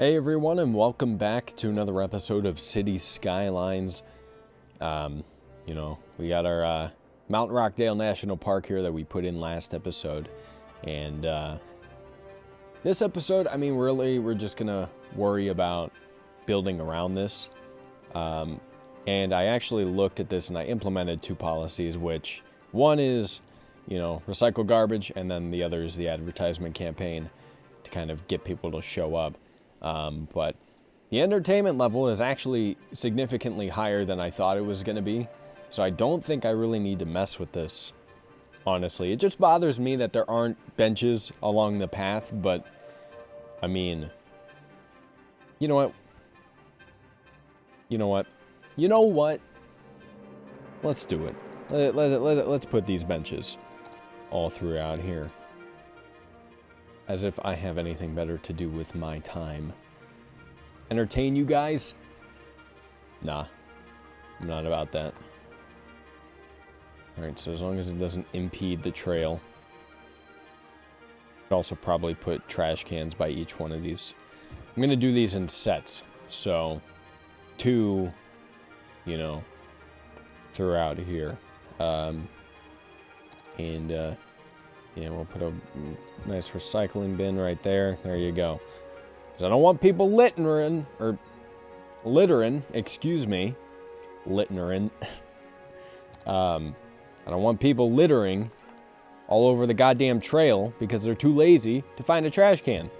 Hey everyone, and welcome back to another episode of City Skylines. We got our Mount Rockdale National Park here that we put in last episode. And this episode, really, we're just gonna worry about building around this. And I actually looked at this and I implemented two policies, which one is, recycle garbage, and then the other is the advertisement campaign to kind of get people to show up. But the entertainment level is actually significantly higher than I thought it was going to be. So I don't think I really need to mess with this, honestly. It just bothers me that there aren't benches along the path, but, you know what? You know what? Let's do it. Let's put these benches all throughout here. As if I have anything better to do with my time. Entertain you guys? Nah. I'm not about that. Alright, so as long as it doesn't impede the trail. I'd also probably put trash cans by each one of these. I'm going to do these in sets. So, two, throughout here. Yeah, we'll put a nice recycling bin right there. There you go. Because I don't want people littering. Excuse me. Littering. I don't want people littering all over the goddamn trail because they're too lazy to find a trash can.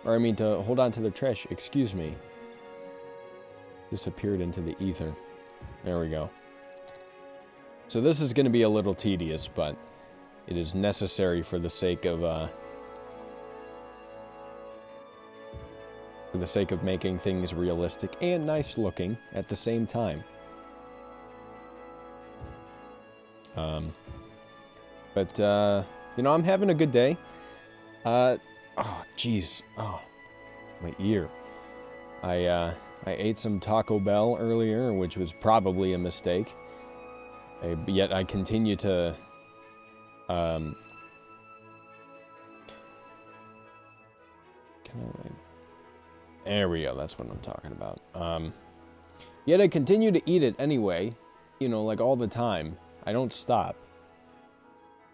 Or, to hold on to their trash. Excuse me. Disappeared into the ether. There we go. So this is going to be a little tedious, but it is necessary for the sake of making things realistic and nice looking at the same time. I'm having a good day. Oh, jeez. Oh, my ear. I ate some Taco Bell earlier, which was probably a mistake. Yet I continue to there we go, that's what I'm talking about. Yet I continue to eat it anyway, like all the time. I don't stop.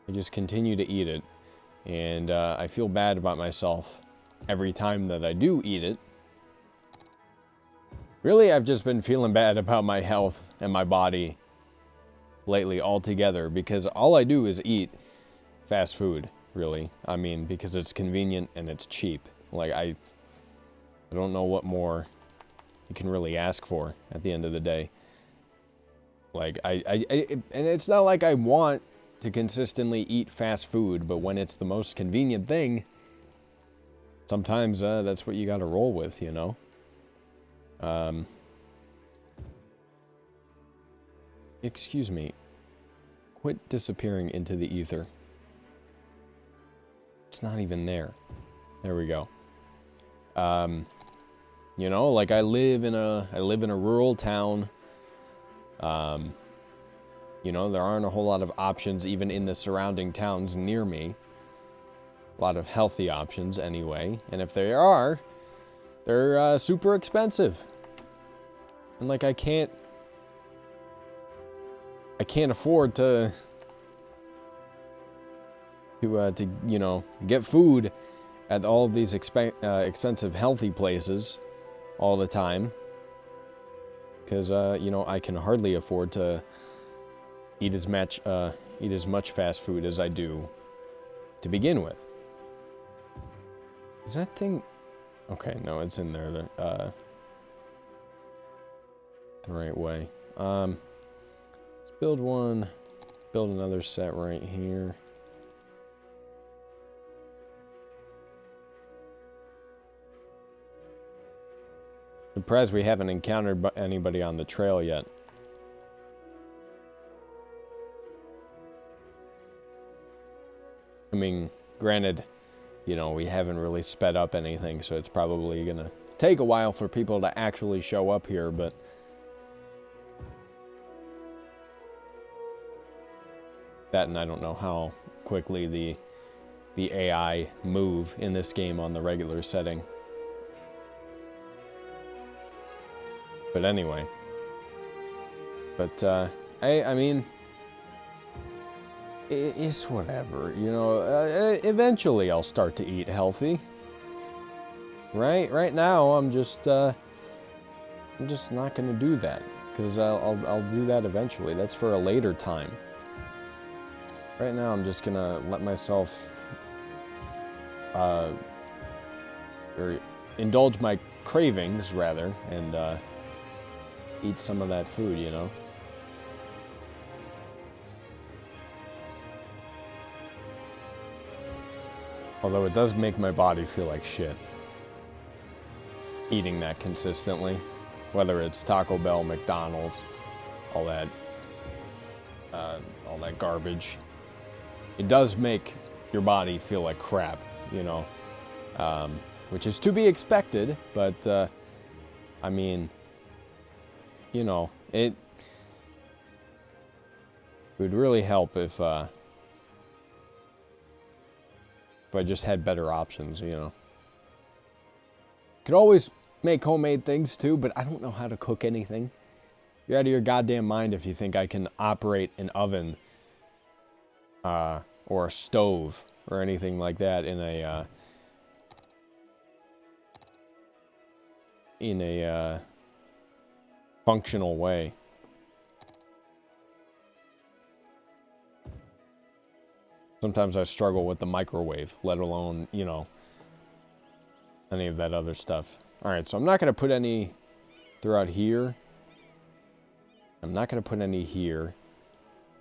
I just continue to eat it. And I feel bad about myself every time that I do eat it. Really, I've just been feeling bad about my health and my body lately altogether, because all I do is eat fast food, really. Because it's convenient and it's cheap. I don't know what more you can really ask for at the end of the day. And it's not like I want to consistently eat fast food, but when it's the most convenient thing, sometimes that's what you gotta roll with, Excuse me. Quit disappearing into the ether. It's not even there. There we go. I live in a rural town. There aren't a whole lot of options even in the surrounding towns near me. A lot of healthy options anyway. And if they are, they're super expensive. And I can't afford to get food at all of these expensive healthy places all the time, because I can hardly afford to eat as much fast food as I do to begin with. Is that thing okay? No, it's in there the right way. Let's build another set right here. Surprised we haven't encountered anybody on the trail yet. Granted, we haven't really sped up anything, so it's probably gonna take a while for people to actually show up here, but that, and I don't know how quickly the AI move in this game on the regular setting. But anyway. But, I mean, it's whatever, you know. Eventually I'll start to eat healthy. Right now I'm just not gonna do that. Because I'll do that eventually. That's for a later time. Right now I'm just gonna let myself, or indulge my cravings, rather, and, eat some of that food, you know. Although it does make my body feel like shit. Eating that consistently. Whether it's Taco Bell, McDonald's, all that garbage. It does make your body feel like crap, you know. Which is to be expected, but, I mean, you know, it would really help if I just had better options, you know. Could always make homemade things too, but I don't know how to cook anything. You're out of your goddamn mind if you think I can operate an oven or a stove or anything like that in a functional way. Sometimes I struggle with the microwave, let alone, you know, any of that other stuff. Alright, so I'm not going to put any throughout here. I'm not going to put any here.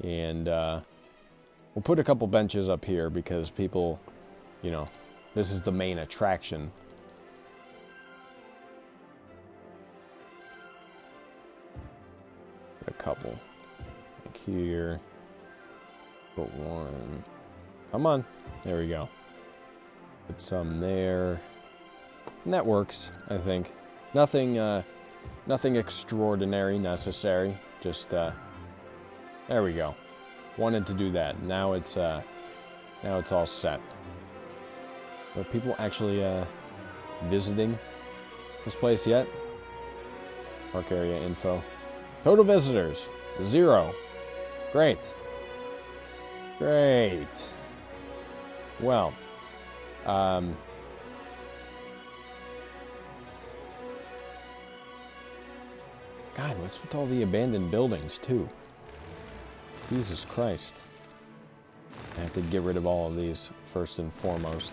And we'll put a couple benches up here because people, you know, this is the main attraction. A couple. Like here. Put one. Come on. There we go. Put some there. And that works, I think. Nothing extraordinary necessary. Just, there we go. Wanted to do that. Now it's all set. Are people actually, visiting this place yet? Park area info. Total visitors, 0. Great. Great. Well, God, what's with all the abandoned buildings, too? Jesus Christ. I have to get rid of all of these, first and foremost.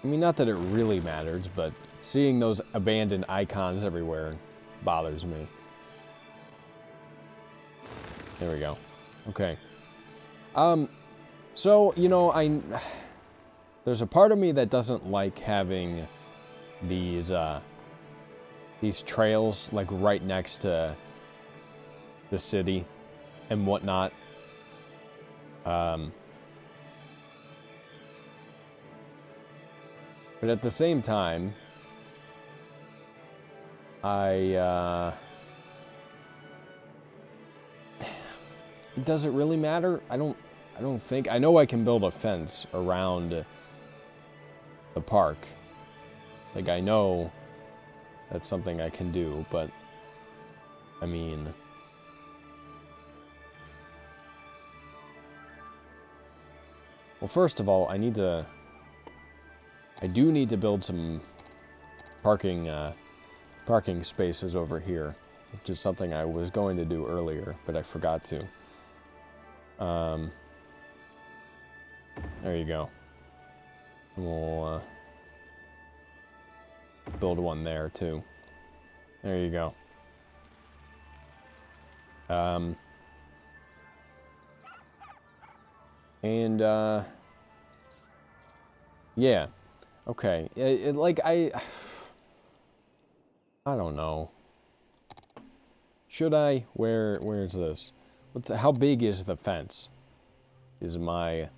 I mean, not that it really matters, but seeing those abandoned icons everywhere bothers me. There we go. Okay. So, you know, there's a part of me that doesn't like having these trails, like, right next to the city and whatnot. But at the same time, does it really matter? I don't think. I know I can build a fence around the park. Like, I know that's something I can do, but I mean, well, first of all, I do need to build some parking spaces over here, which is something I was going to do earlier, but I forgot to. There you go. We'll build one there too. There you go. Yeah. Okay. Like, I don't know. Should I? Where's this? How big is the fence? Is my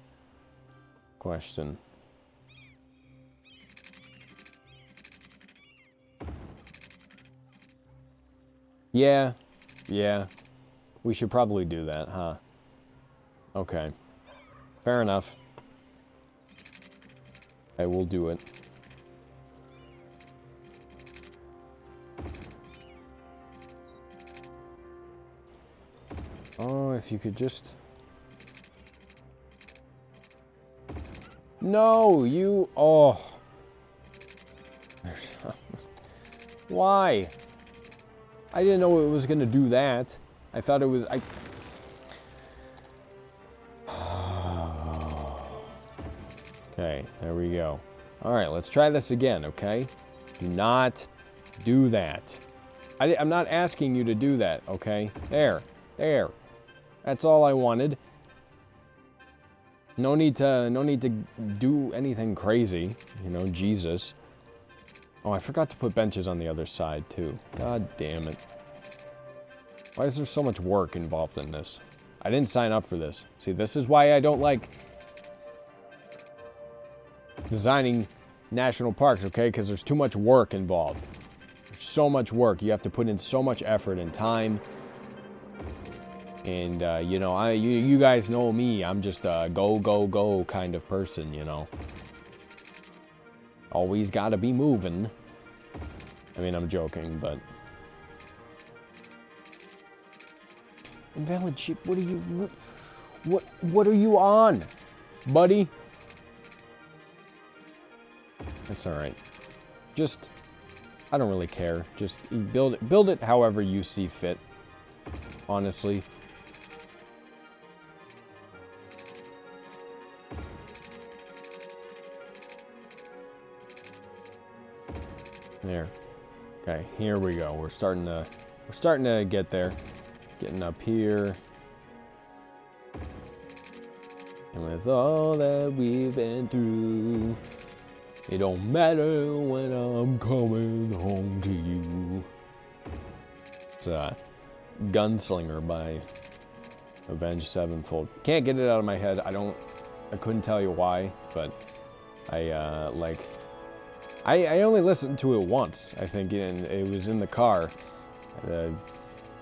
question. Yeah. We should probably do that, huh? Okay. Fair enough. I will do it. Oh, if you could just... No, you... Oh. Why? I didn't know it was going to do that. I thought it was... Okay, there we go. All right, let's try this again, okay? Do not do that. I'm not asking you to do that, okay? There. That's all I wanted. No need to do anything crazy, you know, Jesus. Oh, I forgot to put benches on the other side, too. God damn it. Why is there so much work involved in this? I didn't sign up for this. See, this is why I don't like designing national parks, okay? Because there's too much work involved. There's so much work. You have to put in so much effort and time. And, you know, you guys know me. I'm just a go kind of person, you know. Always gotta be moving. I mean, I'm joking, but... Invalid ship, what are you... What are you on, buddy? That's alright. Just... I don't really care. Just build it however you see fit. Honestly. There. Okay, here we go. We're starting to get there. Getting up here. And with all that we've been through, it don't matter when I'm coming home to you. It's Gunslinger by Avenged Sevenfold. Can't get it out of my head. I couldn't tell you why, but I only listened to it once, I think, and it was in the car,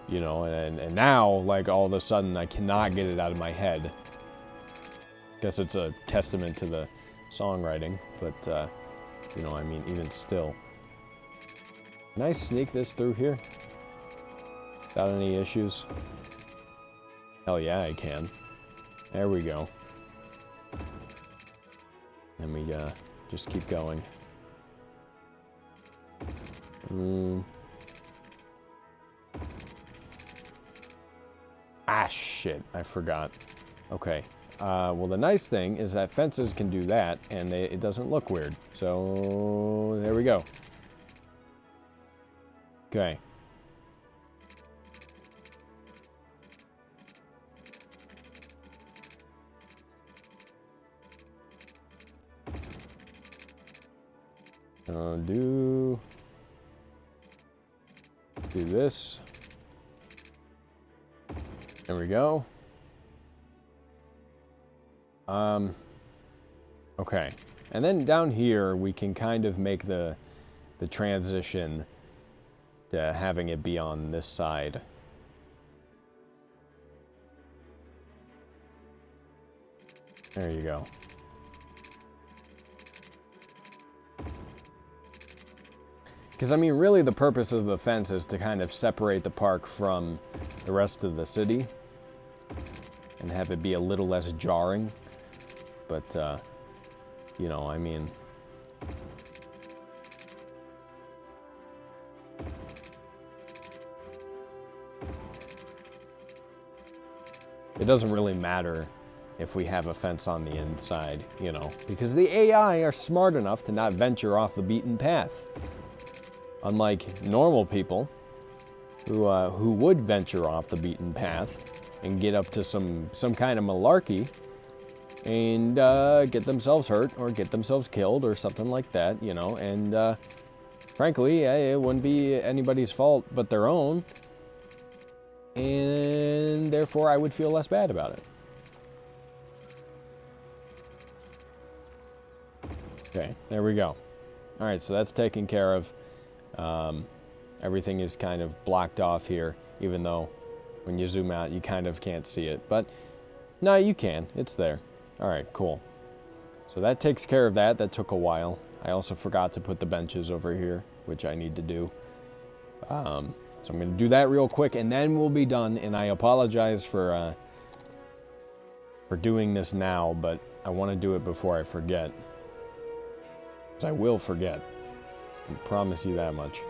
you know, and now, like, all of a sudden, I cannot get it out of my head. Guess it's a testament to the songwriting, but, you know, I mean, even still. Can I sneak this through here? Without any issues? Hell yeah, I can. There we go. And we, just keep going. Ah, shit. I forgot. Okay. Well, the nice thing is that fences can do that, and it doesn't look weird. So, there we go. Okay. Do this. There we go. Okay. And then down here, we can kind of make the transition to having it be on this side. There you go. Because, I mean, really the purpose of the fence is to kind of separate the park from the rest of the city and have it be a little less jarring. But, you know, I mean... It doesn't really matter if we have a fence on the inside, you know, because the AI are smart enough to not venture off the beaten path. Unlike normal people who would venture off the beaten path and get up to some kind of malarkey and get themselves hurt or get themselves killed or something like that, you know, and frankly, it wouldn't be anybody's fault but their own, and therefore I would feel less bad about it. Okay, there we go. All right, so that's taken care of. Everything is kind of blocked off here, even though when you zoom out, you kind of can't see it. But, no, you can. It's there. All right, cool. So that takes care of that. That took a while. I also forgot to put the benches over here, which I need to do. So So I'm going to do that real quick, and then we'll be done. And I apologize for doing this now, but I want to do it before I forget. Because I will forget. I promise you that much.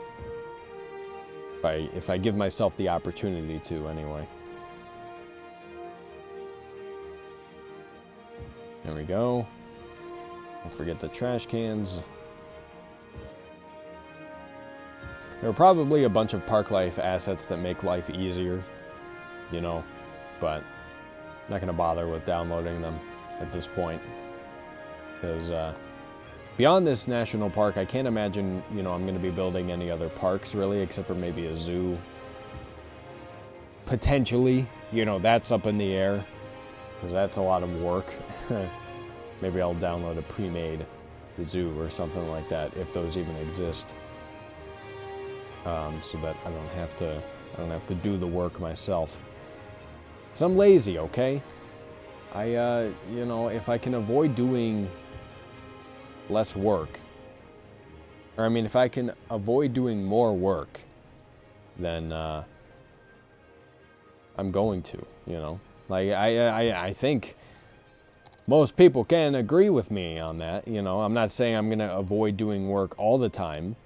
If I give myself the opportunity to, anyway. There we go. Don't forget the trash cans. There are probably a bunch of Park Life assets that make life easier, you know, but I'm not going to bother with downloading them at this point. Because beyond this national park, I can't imagine, you know, I'm going to be building any other parks, really, except for maybe a zoo. Potentially, you know, that's up in the air, because that's a lot of work. Maybe I'll download a pre-made zoo or something like that, if those even exist. So that I don't have to do the work myself. 'Cause I'm lazy, okay? You know, if I can avoid doing less work, or I mean, if I can avoid doing more work, then I'm going to, you know. Like, I think most people can agree with me on that, you know. I'm not saying I'm going to avoid doing work all the time,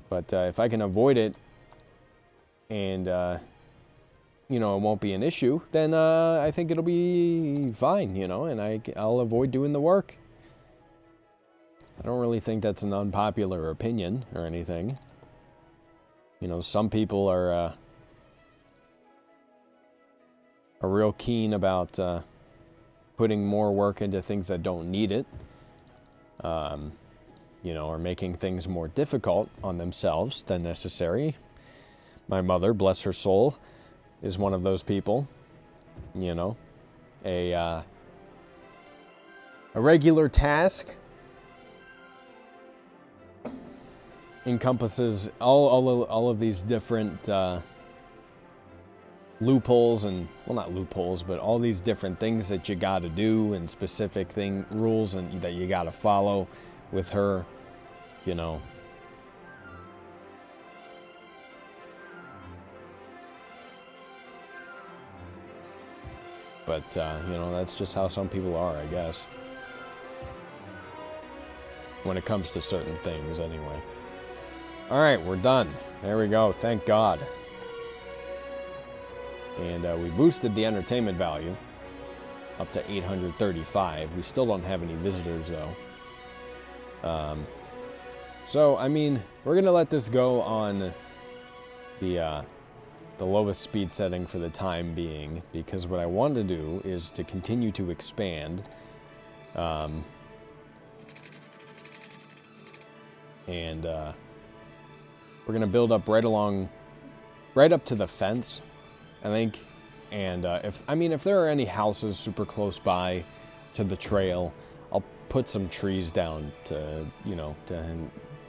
but if I can avoid it and, you know, it won't be an issue, then I think it'll be fine, you know, and I'll avoid doing the work. I don't really think that's an unpopular opinion or anything. You know, some people are real keen about putting more work into things that don't need it. You know, or making things more difficult on themselves than necessary. My mother, bless her soul, is one of those people. You know, a regular task encompasses all of these different loopholes and, well, not loopholes, but all these different things that you got to do and specific rules and that you got to follow with her, you know. But, you know, that's just how some people are, I guess. When it comes to certain things, anyway. All right, we're done. There we go. Thank God. And we boosted the entertainment value up to 835. We still don't have any visitors, though. So, I mean, we're going to let this go on the lowest speed setting for the time being, because what I want to do is to continue to expand. And we're going to build up right up to the fence, I think. And if there are any houses super close by to the trail, I'll put some trees down to, you know, to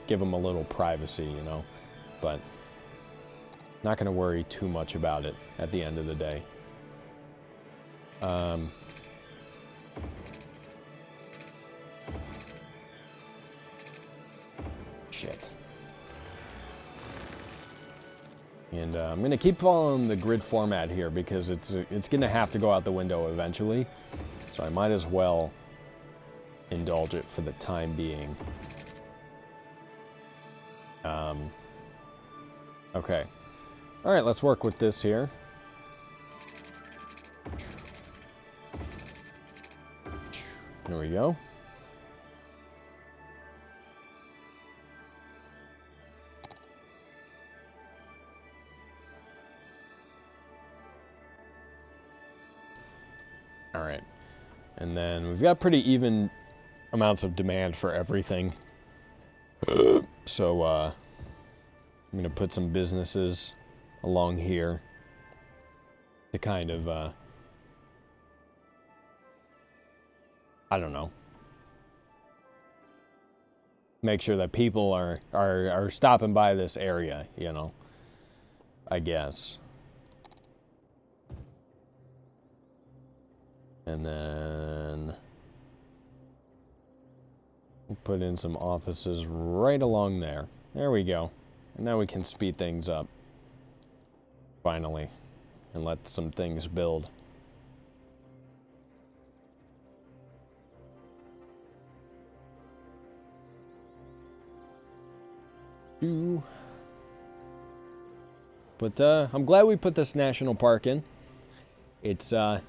give them a little privacy, you know. But not going to worry too much about it at the end of the day. Shit. And I'm going to keep following the grid format here because it's going to have to go out the window eventually. So I might as well indulge it for the time being. Okay. All right, let's work with this here. There we go. All right. And then we've got pretty even amounts of demand for everything. So I'm going to put some businesses along here to kind of, I don't know, make sure that people are stopping by this area, you know, I guess. And then we'll put in some offices right along there. There we go. And now we can speed things up. Finally. And let some things build. But I'm glad we put this national park in. It's a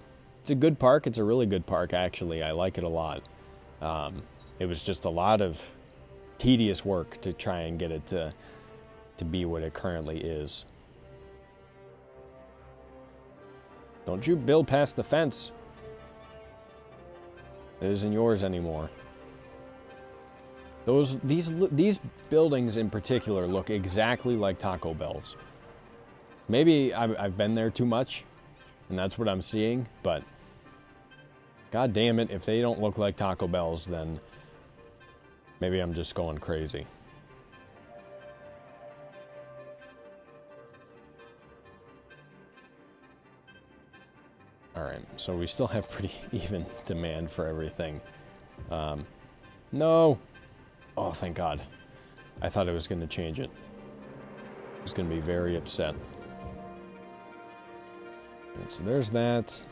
good park. It's a really good park, actually. I like it a lot. It was just a lot of tedious work to try and get it to be what it currently is. Don't you build past the fence. It isn't yours anymore. These buildings in particular look exactly like Taco Bell's. Maybe I've been there too much, and that's what I'm seeing, but god damn it, if they don't look like Taco Bell's, then maybe I'm just going crazy. Alright, so we still have pretty even demand for everything. No! Oh, thank God. I thought it was going to change it. I was going to be very upset. Right, so there's that.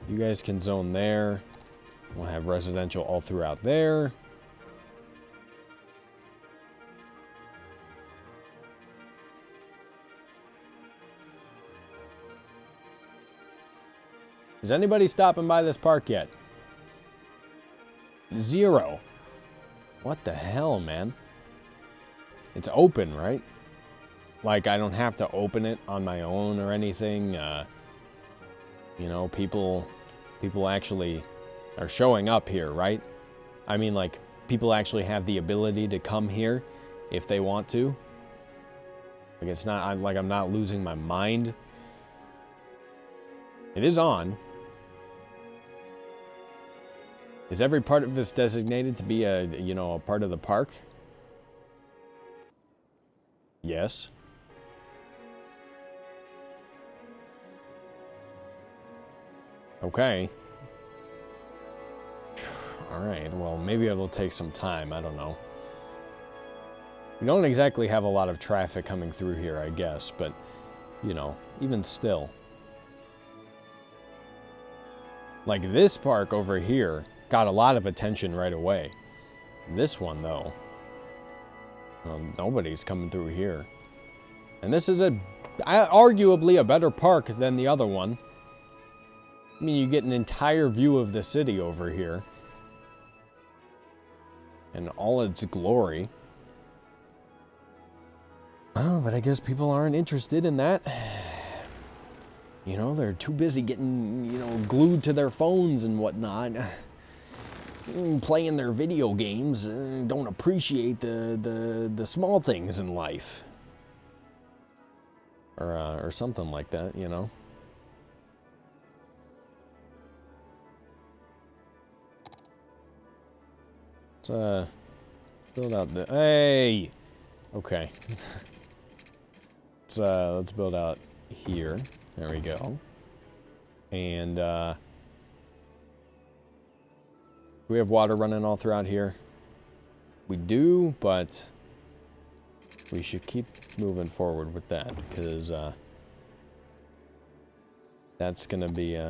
You guys can zone there. We'll have residential all throughout there. Is anybody stopping by this park yet? 0. What the hell, man? It's open, right? Like, I don't have to open it on my own or anything. You know, people actually are showing up here, right? I mean, like, people actually have the ability to come here if they want to. Like, it's not like I'm not losing my mind. It is on. Is every part of this designated to be a part of the park? Yes. Okay. Alright, well, maybe it'll take some time, I don't know. We don't exactly have a lot of traffic coming through here, I guess, but, you know, even still. Like, this park over here got a lot of attention right away. This one, though, well, nobody's coming through here. And this is arguably a better park than the other one. I mean, you get an entire view of the city over here. In all its glory. Oh, but I guess people aren't interested in that. You know, they're too busy getting, glued to their phones and whatnot. Playing their video games, don't appreciate the small things in life. Or something like that, you know. Let's build out the... Hey! Okay. Let's build out here. There we go. And, do we have water running all throughout here? We do, but we should keep moving forward with that, because, that's gonna be,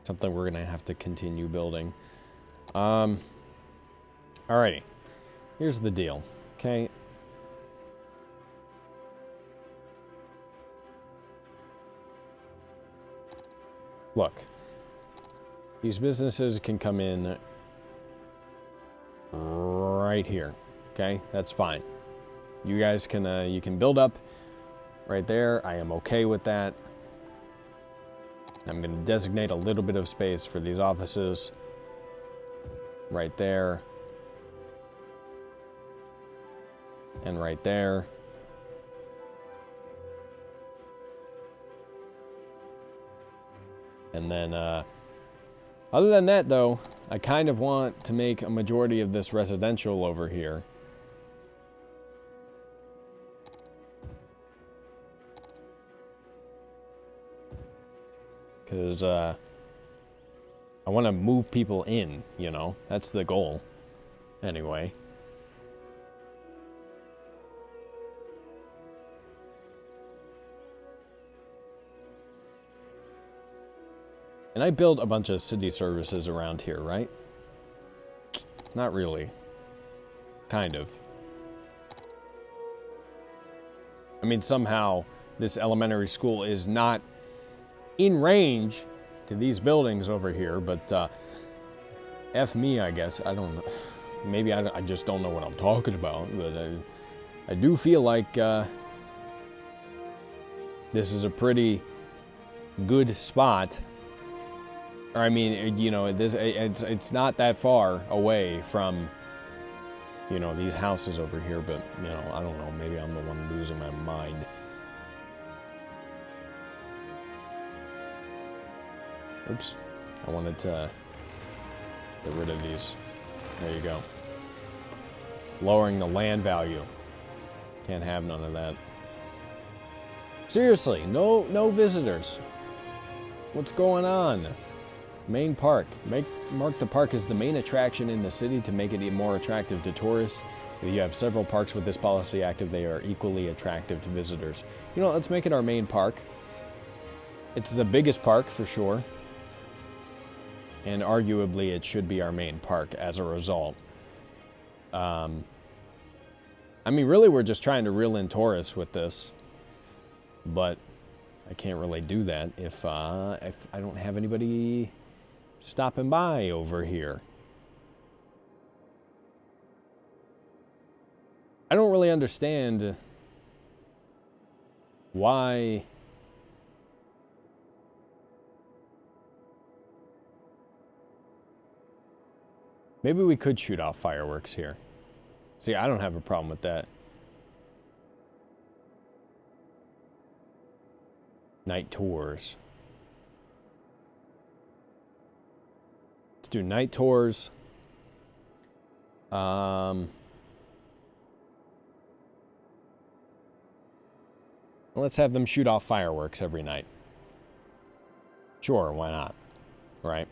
something we're gonna have to continue building. Alrighty. Here's the deal, okay? Look, these businesses can come in right here, okay? That's fine. You guys can, you can build up right there. I am okay with that. I'm going to designate a little bit of space for these offices right there and right there. And then, other than that, though, I kind of want to make a majority of this residential over here. Because, I want to move people in, you know? That's the goal. Anyway. And I built a bunch of city services around here, right? Not really. Kind of. I mean, somehow this elementary school is not in range to these buildings over here, but F me, I guess. I don't know. Maybe I just don't know what I'm talking about, but I do feel like this is a pretty good spot. Or I mean, you know, it's not that far away from, you know, these houses over here, but, you know, I don't know, maybe I'm the one losing my mind. Oops, I wanted to get rid of these. There you go. Lowering the land value. Can't have none of that. Seriously, no visitors. What's going on? Main park. Mark the park as the main attraction in the city to make it more attractive to tourists. If you have several parks with this policy active, they are equally attractive to visitors. You know, let's make it our main park. It's the biggest park for sure. And arguably it should be our main park as a result. I mean, really we're just trying to reel in tourists with this. But I can't really do that if I don't have anybody stopping by over here. I don't really understand why maybe we could shoot off fireworks here. See, I don't have a problem with that. Night tours. Let's do night tours. Let's have them shoot off fireworks every night. Sure, why not? Right?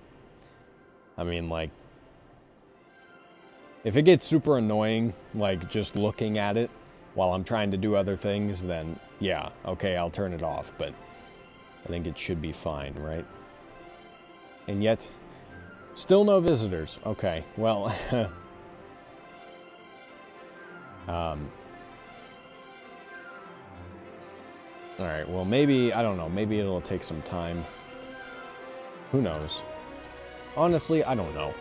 I mean, like, if it gets super annoying, like, just looking at it while I'm trying to do other things, then, yeah, okay, I'll turn it off, but I think it should be fine, right? And yet, still no visitors. Okay, well, all right, well, maybe, I don't know, maybe it'll take some time. Who knows? Honestly, I don't know.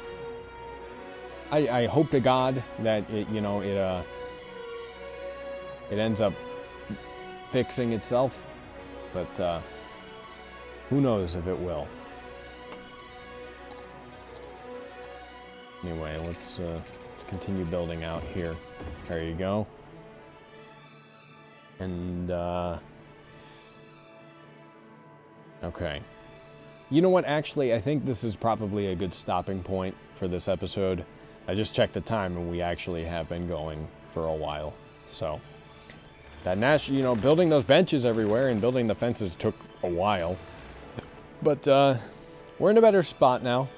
I hope to God that it, you know, it ends up fixing itself, but who knows if it will. Anyway, let's continue building out here. There you go. And okay. You know what? Actually, I think this is probably a good stopping point for this episode. I just checked the time, and we actually have been going for a while. So that you know, building those benches everywhere and building the fences took a while. But we're in a better spot now,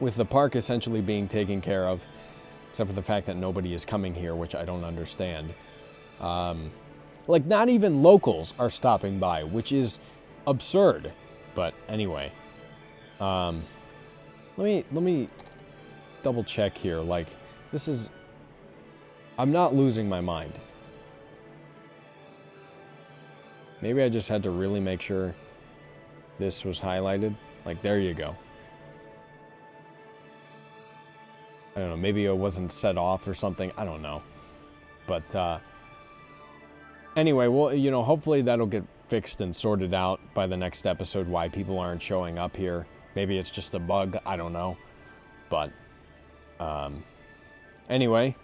with the park essentially being taken care of, except for the fact that nobody is coming here, which I don't understand. Like, not even locals are stopping by, which is absurd. But anyway, let me double check here. Like, this is, I'm not losing my mind. Maybe I just had to really make sure this was highlighted. Like, there you go. I don't know, maybe it wasn't set off or something. I don't know. But anyway, well, you know, hopefully that'll get fixed and sorted out by the next episode, why people aren't showing up here. Maybe it's just a bug. I don't know. But anyway,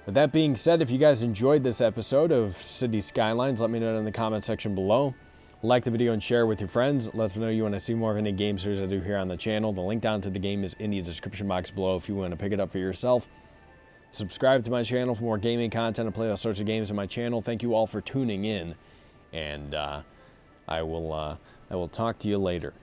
with that being said, if you guys enjoyed this episode of City Skylines, let me know in the comment section below. Like the video and share with your friends. Let me know you want to see more of any game series I do here on the channel. The link down to the game is in the description box below if you want to pick it up for yourself. Subscribe to my channel for more gaming content. I play all sorts of games on my channel. Thank you all for tuning in, and I will talk to you later.